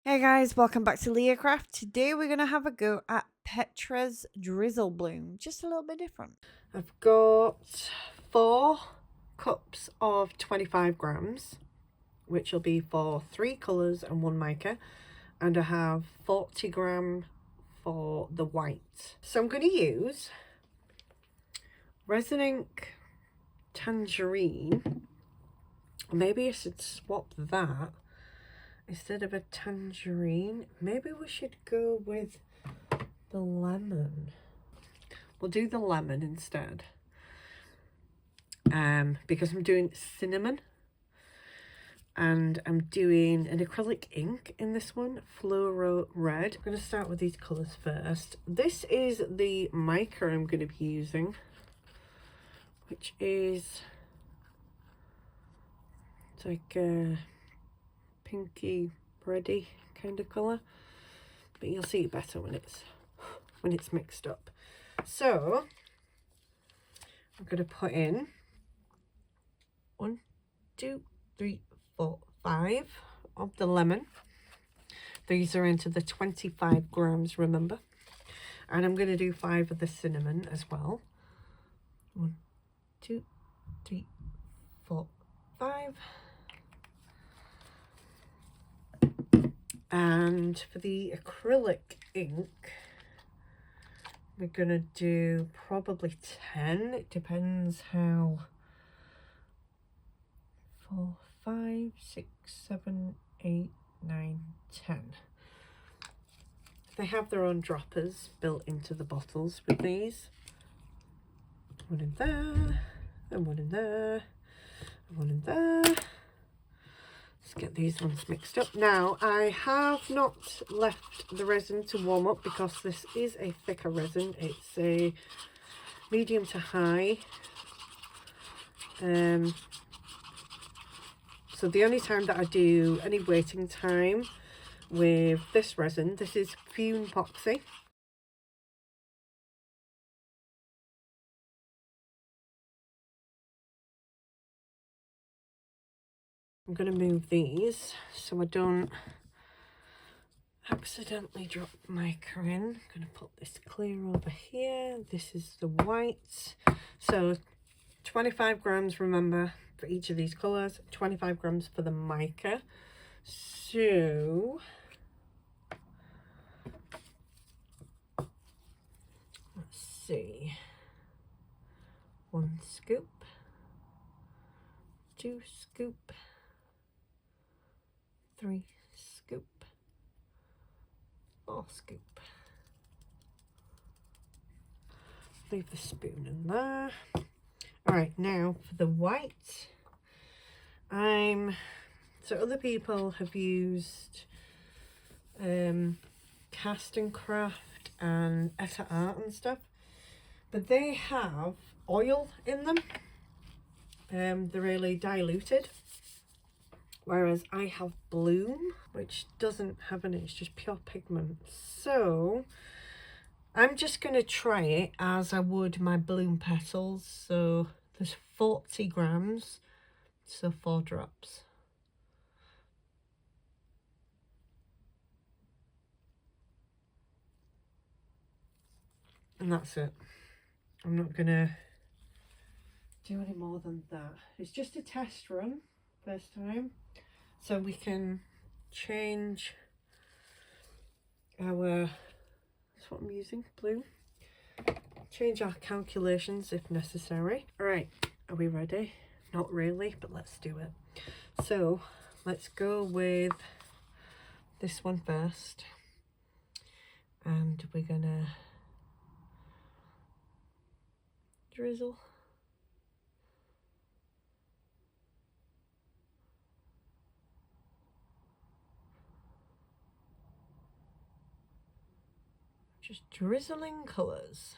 Hey guys, welcome back to Leahcraft. Today we're going to have a go at Petra's Drizzle Bloom, just a little bit different. I've got 4 cups of 25 grams, which will be for 3 colours and 1 mica, and I have 40 gram for the white. So I'm going to use Resin Ink Tangerine. Maybe I should swap that. Instead of a tangerine, maybe we should go with the lemon. We'll do the lemon instead. Because I'm doing cinnamon and I'm doing an acrylic ink in this one, fluoro red. I'm going to start with these colours first. This is the mica I'm going to be using, which is it's like a pinky reddy kind of colour, but you'll see it better when it's mixed up. So I'm going to put in 1, 2, 3, 4, 5 of the lemon. These are into the 25 grams, remember. And I'm going to do 5 of the cinnamon as well. 1, 2, 3, 4, 5. And for the acrylic ink, we're going to do probably 10. It depends how. 4, 5, 6, 7, 8, 9, 10. They have their own droppers built into the bottles with these. 1 in there, and 1 in there, and 1 in there. Let's get these ones mixed up. Now, I have not left the resin to warm up because this is a thicker resin. It's a medium to high. So the only time that I do any waiting time with this resin, this is Fume Epoxy. I'm going to move these so I don't accidentally drop mica in. I'm going to put this clear over here. This is the white. So 25 grams, remember, for each of these colours. 25 grams for the mica. So let's see. 1 scoop. 2 scoop. 3 scoop. 4 scoop. Leave the spoon in there. Alright, now for the white. So other people have used Cast and Craft and Etta Art and stuff, but they have oil in them. They're really diluted, whereas I have Bloom, which doesn't have any, it's just pure pigment. So I'm just going to try it as I would my Bloom petals. So there's 40 grams, so 4 drops. And that's it. I'm not going to do any more than that. It's just a test run, first time. So we can change our, that's what I'm using, blue. Change our calculations if necessary. All right, are we ready? Not really, but let's do it. So let's go with this one first. And we're gonna drizzle. Just drizzling colours.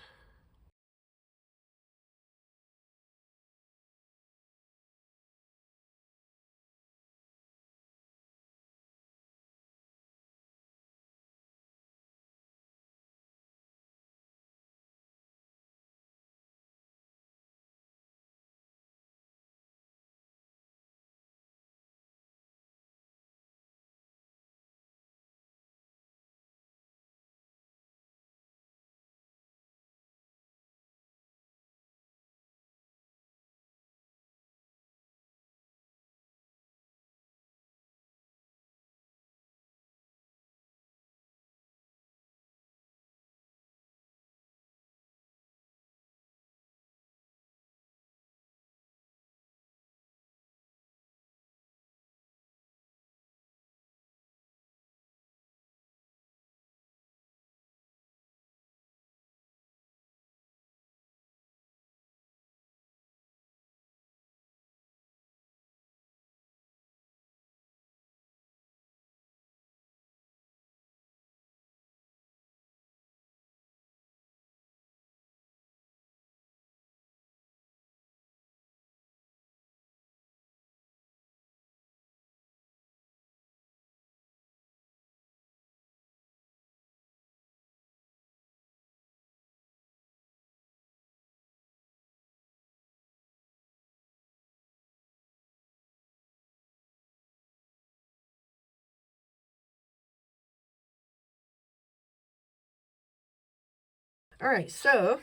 All right, so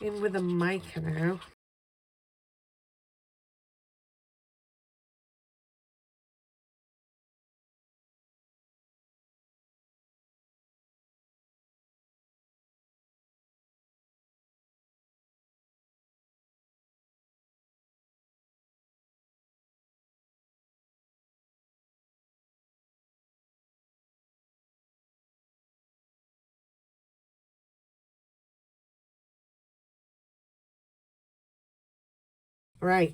in with a mica now. Right,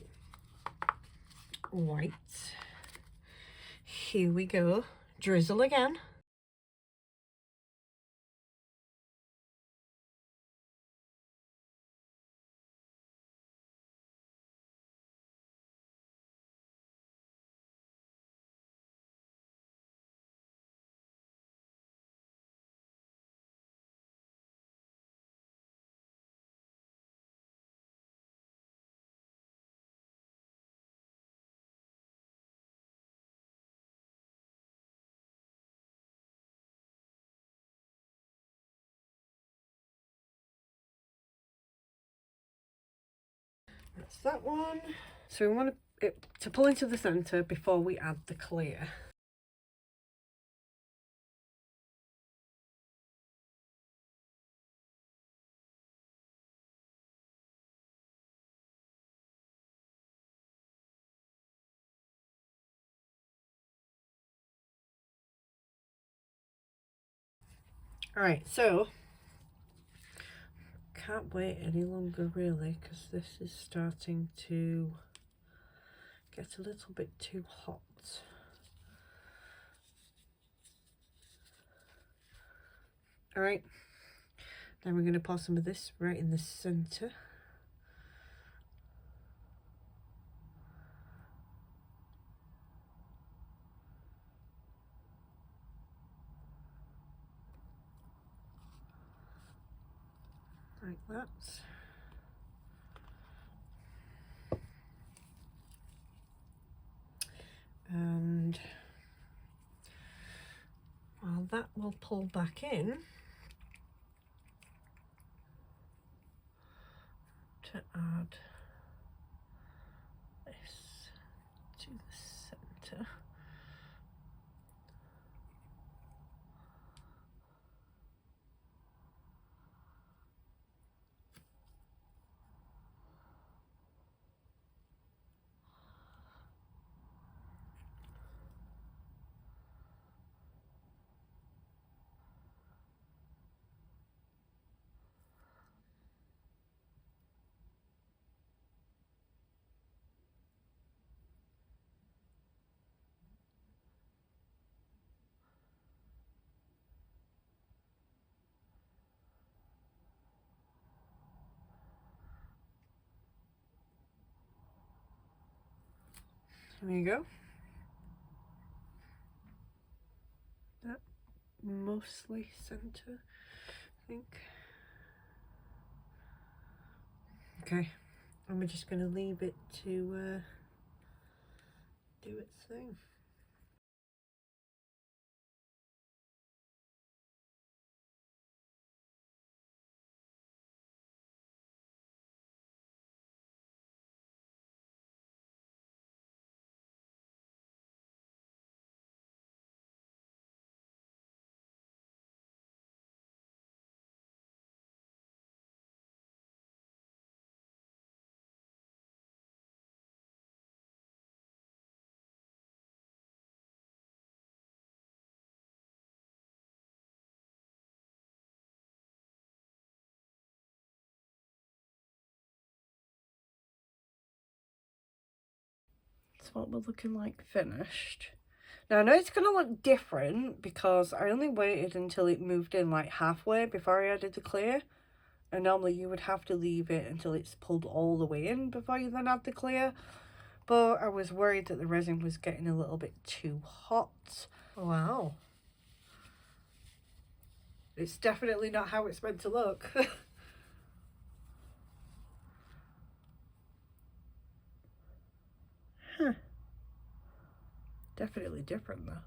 white. Here we go. Drizzle again. That's that one. So we want it to pull into the centre before we add the clear. All right, so can't wait any longer really, because this is starting to get a little bit too hot. All right, then we're going to pour some of this right in the centre. Like that. And while that will pull back in, to add this to the centre. There you go. That mostly centre, I think. Okay, and we're just going to leave it to do its thing. That's what we're looking like finished. Now I know it's going to look different because I only waited until it moved in like halfway before I added the clear. And normally you would have to leave it until it's pulled all the way in before you then add the clear. But I was worried that the resin was getting a little bit too hot. Wow. It's definitely not how it's meant to look. Huh. Definitely different though.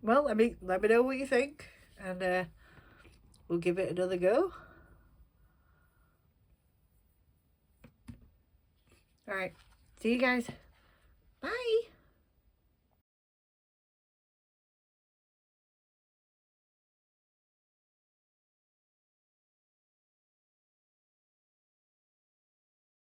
Well, let me know what you think, and we'll give it another go. All right, see you guys.